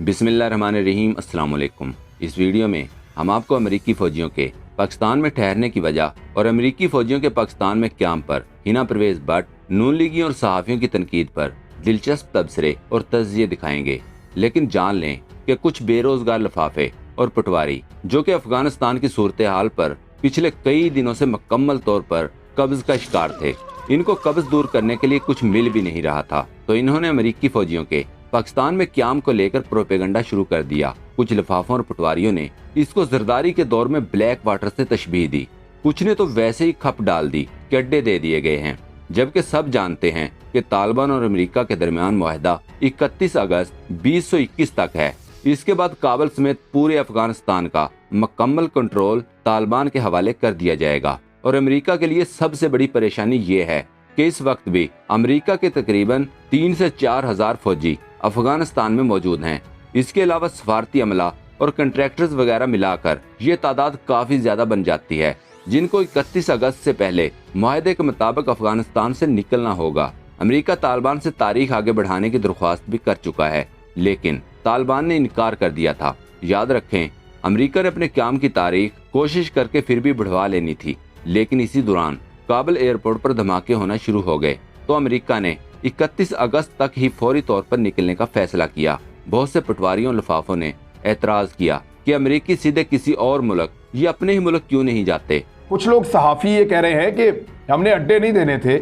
बिस्मिल्लाहिर्रहमानिर्रहीम। अस्सलाम वालेकुम। इस वीडियो में हम आपको अमेरिकी फ़ौजियों के पाकिस्तान में ठहरने की वजह और अमेरिकी फ़ौजियों के पाकिस्तान में क़याम पर हिना परवेज़ भट्ट, नून लीगियों और सहाफ़ियों की तनकीद पर दिलचस्प तबसरे और तज़किये दिखाएंगे। लेकिन जान लें कि कुछ बेरोज़गार लफाफे और पटवारी जो कि अफ़गानिस्तान की सूरत हाल पर पिछले कई दिनों से मुकम्मल तौर पर कब्ज़ का शिकार थे, इनको कब्ज़ दूर करने के लिए कुछ मिल भी नहीं रहा था, तो इन्होंने अमेरिकी फ़ौजियों के पाकिस्तान में क़याम को लेकर प्रोपेगेंडा शुरू कर दिया। कुछ लिफाफों और पटवारियों ने इसको जरदारी के दौर में ब्लैक वाटर से तशबीह दी, कुछ ने तो वैसे ही खप डाल दी कि अड्डे दे दिए गए हैं। जबकि सब जानते हैं कि तालिबान और अमेरिका के दरमियान मुआहदा 31 अगस्त 2021 तक है। इसके बाद काबुल समेत पूरे अफगानिस्तान का मुकम्मल कंट्रोल तालिबान के हवाले कर दिया जाएगा। और अमेरिका के लिए सबसे बड़ी परेशानी ये है कि इस वक्त भी अमेरिका के तकरीबन 3 से 4 हज़ार फौजी अफगानिस्तान में मौजूद हैं। इसके अलावा सफारती अमला और कंट्रैक्टर्स वगैरह मिलाकर ये तादाद काफ़ी ज़्यादा बन जाती है, जिनको 31 अगस्त से पहले मुआहदे के मुताबिक अफगानिस्तान से निकलना होगा। अमेरिका तालिबान से तारीख आगे बढ़ाने की दरख्वास्त भी कर चुका है, लेकिन तालिबान ने इनकार कर दिया था। याद रखें, अमेरिका ने अपने क़याम की तारीख कोशिश करके फिर भी बढ़वा लेनी थी, लेकिन इसी दौरान काबुल एयरपोर्ट पर धमाके होना शुरू हो गए, तो अमेरिका ने 31 अगस्त तक ही फौरी तौर पर निकलने का फैसला किया। बहुत से पटवारियों और लिफाफों ने एतराज़ किया कि अमेरिकी सीधे किसी और मुल्क या अपने ही मुल्क क्यों नहीं जाते। कुछ लोग सहाफ़ी ये कह रहे हैं कि हमने अड्डे नहीं देने थे,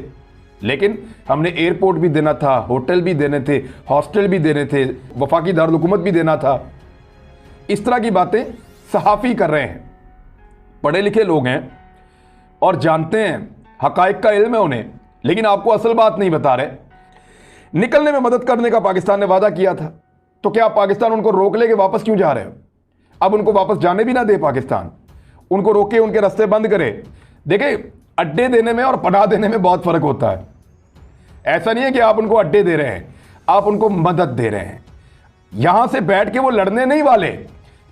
लेकिन हमने एयरपोर्ट भी देना था, होटल भी देने थे, हॉस्टल भी देने थे, वफाकी दारुल हुकूमत भी देना था। इस तरह की बातें सहाफ़ी कर रहे हैं। पढ़े लिखे लोग हैं और जानते हैं, हक़ाइक़ का इल्म है उन्हें, लेकिन आपको असल बात नहीं बता रहे। निकलने में मदद करने का पाकिस्तान ने वादा किया था, तो क्या पाकिस्तान उनको रोक ले कि वापस क्यों जा रहे हो? अब उनको वापस जाने भी ना दे पाकिस्तान, उनको रोके, उनके रास्ते बंद करे। देखिए, अड्डे देने में और पनाह देने में बहुत फ़र्क होता है। ऐसा नहीं है कि आप उनको अड्डे दे रहे हैं, आप उनको मदद दे रहे हैं। यहां से बैठ के वो लड़ने नहीं वाले,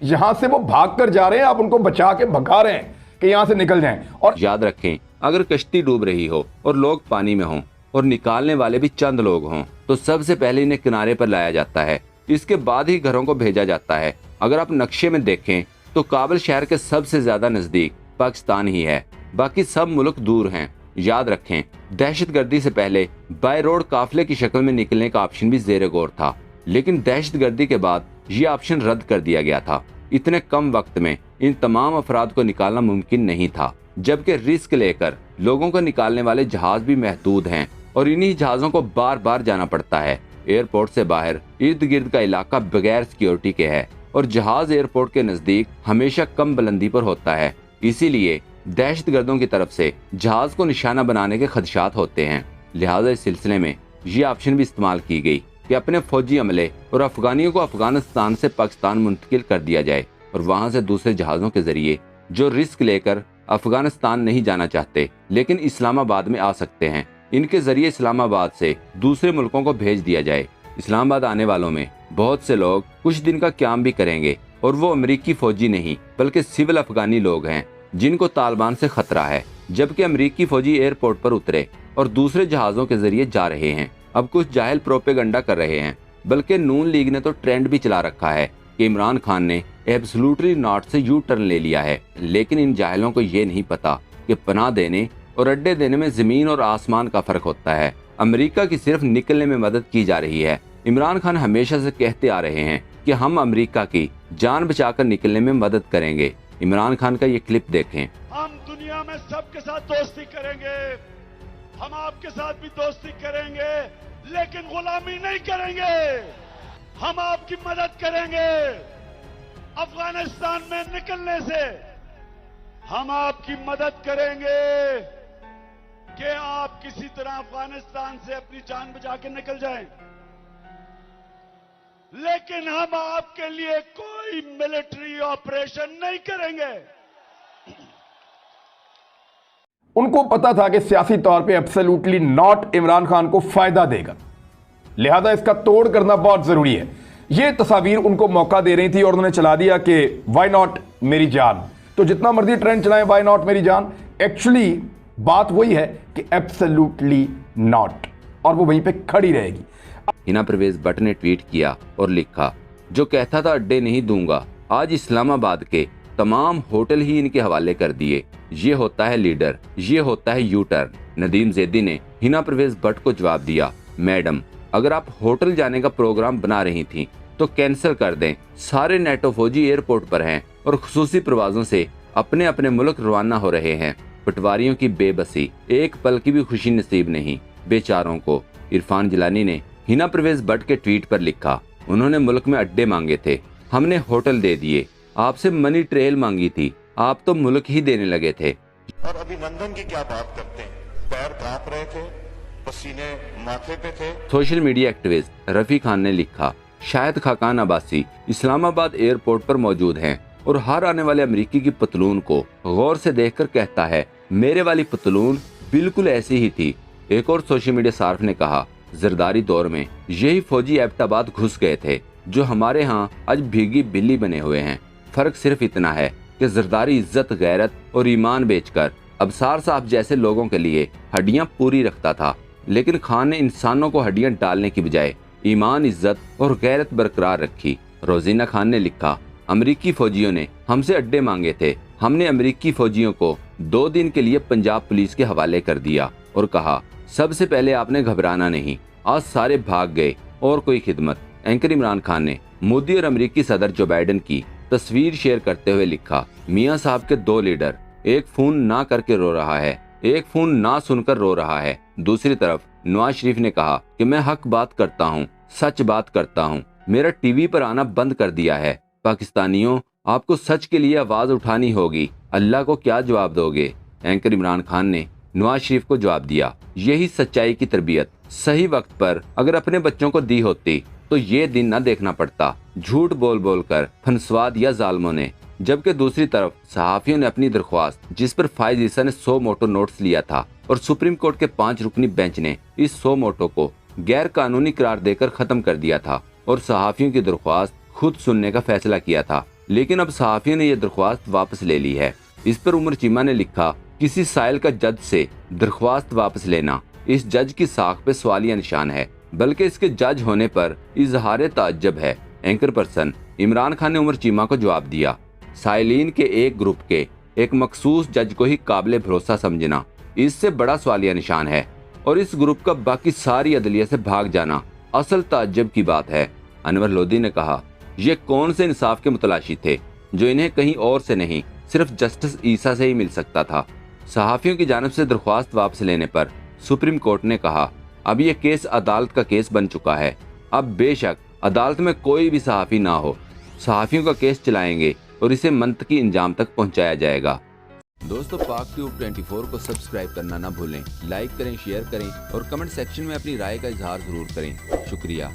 यहां से वो भाग कर जा रहे हैं, आप उनको बचा के भगा रहे हैं कि यहां से निकल जाएं। और याद रखें, अगर कश्ती डूब रही हो और लोग पानी में हों और निकालने वाले भी चंद लोग हों, तो सबसे पहले इन्हें किनारे पर लाया जाता है, इसके बाद ही घरों को भेजा जाता है। अगर आप नक्शे में देखें तो काबुल शहर के सबसे ज्यादा नजदीक पाकिस्तान ही है, बाकी सब मुल्क दूर हैं। याद रखें, दहशतगर्दी से पहले बाय रोड काफिले की शक्ल में निकलने का ऑप्शन भी ज़ेरे गौर था, लेकिन दहशतगर्दी के बाद ये ऑप्शन रद्द कर दिया गया था। इतने कम वक्त में इन तमाम अफराद को निकालना मुमकिन नहीं था, जबकि रिस्क लेकर लोगों को निकालने वाले जहाज भी महदूद हैं और इन्हीं जहाज़ों को बार बार जाना पड़ता है। एयरपोर्ट से बाहर इर्द गिर्द का इलाका बगैर सिक्योरिटी के है और जहाज एयरपोर्ट के नज़दीक हमेशा कम बुलंदी पर होता है, इसीलिए दहशतगर्दों की तरफ से जहाज को निशाना बनाने के खदशात होते हैं। लिहाजा इस सिलसिले में ये ऑप्शन भी इस्तेमाल की गई कि अपने फौजी अमले और अफगानियों को अफगानिस्तान से पाकिस्तान मुंतकिल कर दिया जाए और वहां से दूसरे जहाज़ों के जरिए जो रिस्क लेकर अफगानिस्तान नहीं जाना चाहते लेकिन इस्लामाबाद में आ सकते हैं, इनके जरिए इस्लामाबाद से दूसरे मुल्कों को भेज दिया जाए। इस्लामाबाद आने वालों में बहुत से लोग कुछ दिन का क़याम भी करेंगे और वो अमेरिकी फौजी नहीं बल्कि सिविल अफगानी लोग हैं जिनको तालिबान से खतरा है। जबकि अमेरिकी फौजी एयरपोर्ट पर उतरे और दूसरे जहाज़ों के जरिए जा रहे हैं। अब कुछ जाहिल प्रोपेगेंडा कर रहे हैं, बल्कि नून लीग ने तो ट्रेंड भी चला रखा है कि इमरान खान ने एब्सोल्युटली नॉट से यू टर्न ले लिया है। लेकिन इन जाहिलों को ये नहीं पता कि पनाह देने और अड्डे देने में ज़मीन और आसमान का फ़र्क होता है। अमेरिका की सिर्फ निकलने में मदद की जा रही है। इमरान खान हमेशा से कहते आ रहे हैं कि हम अमेरिका की जान बचाकर निकलने में मदद करेंगे। इमरान खान का ये क्लिप देखें। हम दुनिया में सबके साथ दोस्ती करेंगे, हम आपके साथ भी दोस्ती करेंगे, लेकिन गुलामी नहीं करेंगे। हम आपकी मदद करेंगे अफगानिस्तान में निकलने से, हम आपकी मदद करेंगे कि आप किसी तरह अफगानिस्तान से अपनी जान बचा के निकल जाएं, लेकिन हम आपके लिए कोई मिलिट्री ऑपरेशन नहीं करेंगे। उनको पता था कि सियासी तौर पे एब्सोल्युटली नॉट इमरान खान को फायदा देगा, लिहाजा इसका तोड़ करना बहुत जरूरी है। ये तस्वीर उनको मौका दे रही थी और उन्होंने चला दिया कि वाई नॉट मेरी जान। तो जितना मर्जी ट्रेंड चलाएं, वाई नॉट मेरी जान, एक्चुअली बात वही है कि एब्सोल्युटली नॉट, और वो वहीं पे खड़ी रहेगी। हिना परवेज़ भट्ट ने ट्वीट किया और लिखा, जो कहता था अड्डे नहीं दूंगा, आज इस्लामाबाद के तमाम होटल ही इनके हवाले कर दिए। ये होता है लीडर, ये होता है यू टर्न। नदीम जैदी ने हिना परवेज भट्ट को जवाब दिया, मैडम अगर आप होटल जाने का प्रोग्राम बना रही थी तो कैंसिल कर दें। सारे नेटो फौजी एयरपोर्ट पर हैं और खुसूसी प्रवाजों से अपने अपने मुल्क रवाना हो रहे हैं। पटवारियों की बेबसी, एक पल की भी खुशी नसीब नहीं बेचारों को। इरफान जिलानी ने हिना परवेज भट्ट के ट्वीट पर लिखा, उन्होंने मुल्क में अड्डे मांगे थे, हमने होटल दे दिए, आपसे मनी ट्रेल मांगी थी, आप तो मुल्क ही देने लगे थे। और अभिनंदन की क्या बात करते हैं, पैर कांप रहे थे, पसीने माथे पे थे। Social media activist Rafi Khan ने लिखा, शायद खाकान अब्बासी इस्लामाबाद एयरपोर्ट पर मौजूद हैं और हर आने वाले अमेरिकी की पतलून को गौर से देखकर कहता है, मेरे वाली पतलून बिल्कुल ऐसी ही थी। एक और सोशल मीडिया सार्फ ने कहा, जरदारी दौर में यही फौजी एबटाबाद घुस गए थे जो हमारे यहाँ आज भीगी बिल्ली बने हुए हैं। फर्क सिर्फ इतना है कि जरदारी इज्जत, गैरत और ईमान बेचकर अबसार साहब जैसे लोगों के लिए हड्डियां पूरी रखता था, लेकिन खान ने इंसानों को हड्डियां डालने की बजाय ईमान, इज्जत और गैरत बरकरार रखी। रोजीना खान ने लिखा, अमरीकी फौजियों ने हमसे अड्डे मांगे थे, हमने अमरीकी फौजियों को 2 दिन के लिए पंजाब पुलिस के हवाले कर दिया और कहा, सबसे पहले आपने घबराना नहीं, आज सारे भाग गए और कोई खिदमत। एंकर इमरान खान ने मोदी और अमरीकी सदर जो बाइडन की तस्वीर शेयर करते हुए लिखा, मियां साहब के 2 लीडर, एक फोन ना करके रो रहा है, एक फोन ना सुनकर रो रहा है। दूसरी तरफ नवाज शरीफ ने कहा कि मैं हक बात करता हूँ, सच बात करता हूँ, मेरा टीवी पर आना बंद कर दिया है। पाकिस्तानियों, आपको सच के लिए आवाज उठानी होगी, अल्लाह को क्या जवाब दोगे। एंकर इमरान खान ने नवाज शरीफ को जवाब दिया, यही सच्चाई की तरबियत सही वक्त पर अगर अपने बच्चों को दी होती तो ये दिन न देखना पड़ता, झूठ बोल बोल कर फंसवा दिया जालिमों ने। जबकि दूसरी तरफ सहाफियों ने अपनी दरख्वास्त, जिस पर फायज ईसा ने 100 मोटो नोट्स लिया था और सुप्रीम कोर्ट के 5 रुकनी बेंच ने इस 100 मोटो को गैर कानूनी करार देकर खत्म कर दिया था और सहाफियों की दरख्वास्त खुद सुनने का फैसला किया था, लेकिन अब सहाफियों ने यह दरख्वास्त वापस ले ली है। इस पर उमर चीमा ने लिखा, किसी साइल का जज से दरख्वास्त वापस लेना इस जज की साख पे सवालिया निशान है, बल्कि इसके जज होने पर इजहार ताज्जुब है। एंकर पर्सन इमरान खान ने उमर चीमा को जवाब दिया, साइलिन के एक ग्रुप के एक मखसूस जज को ही काबिल भरोसा समझना इससे बड़ा सवालिया निशान है और इस ग्रुप का बाकी सारी अदलिया से भाग जाना असल ताज्जुब की बात है। अनवर लोधी ने कहा, ये कौन से इंसाफ के मुतलाशी थे जो इन्हें कहीं और से नहीं सिर्फ जस्टिस ईसा से ही मिल सकता था। सहाफियों की जानिब से दरख्वास्त वापस लेने पर सुप्रीम कोर्ट ने कहा, अब ये केस अदालत का केस बन चुका है, अब बेशक अदालत में कोई भी सहाफी ना हो, सहाफियों का केस चलाएंगे और इसे मंतकी इंजाम तक पहुंचाया जाएगा। दोस्तों, पाक ट्यूब 24 को सब्सक्राइब करना ना भूलें, लाइक करें, शेयर करें और कमेंट सेक्शन में अपनी राय का इजहार जरूर करें। शुक्रिया।